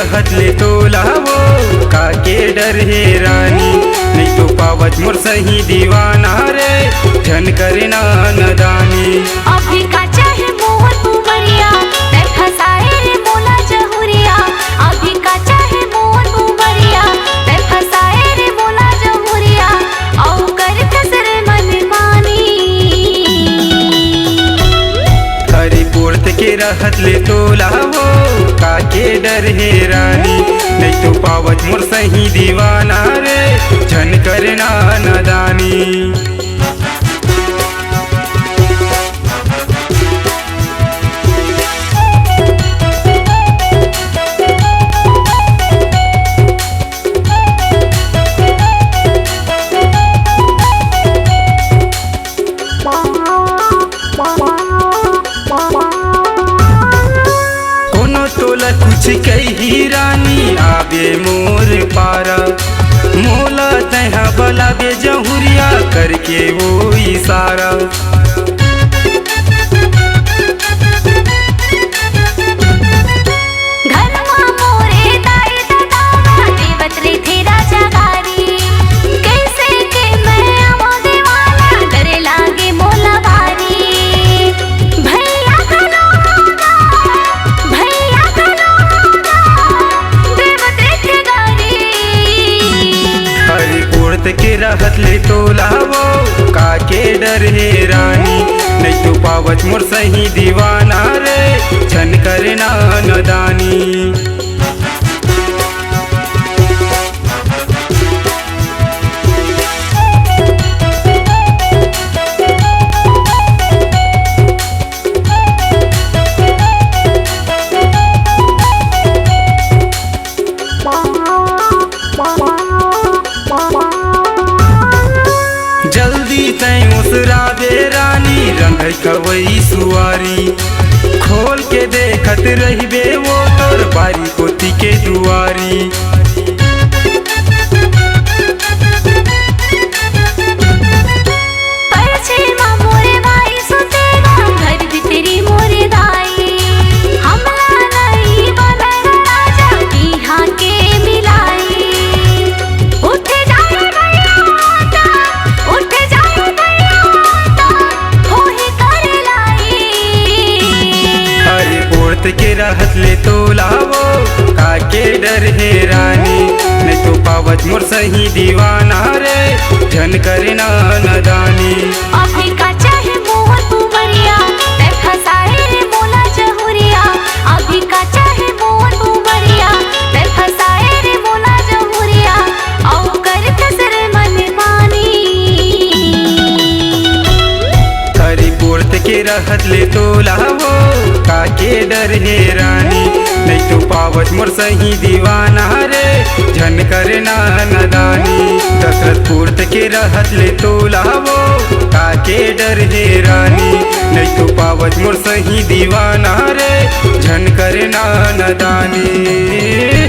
रहत ले तोला वो काके डर हे रानी। नहीं तो पावत मोर सही दीवाना रे झन करना नदानी। अभी का चाहे मोहन उमरिया ते फसाए रे मोला जहुरिया। अभी का चाहे मोहन उमरिया ते फसाए रे मोला जहुरिया। औ कर कसरे मन मानी हरिपुर के रहत ले तोला वो काके डर हे रानी। नहीं तो पावत मोर सही दीवाना रे झन करना नदानी। कुछ कही रानी आबे मोर पारा मोला तहा बलाबे जहुरिया करके वो इशारा। के रहत ले तोला वो काके डर हे रानी। नहीं तो पावत मोर सही दीवाना रे झन करना नदानी। जल्दी तय उसराबे रानी रंग कवई सुआरी। खोल के देखत रहिबे वो तोर बारी कोती के दुआरी। के रहत ले तोला वो काके डर हे रानी। नहीं तो पावत मोर सही दीवाना रे झन करना नदानी। अभी का चाहे मोहन उमरिया ते फसाए रे मोला जहुरिया। अभी का चाहे मोहन उमरिया ते फसाए रे मोला जहुरिया। औ कर कसरे मन मानी हरिपुर के रहत ले तोला वो काके डर हे रानी। नहीं तो पावत मोर सही दीवाना रे झन करना नदानी। दशरथपुर के रहत ले तोला वो काके डर हे रानी। नहीं तो पावत मोर सही दीवाना रे झन करना नदानी।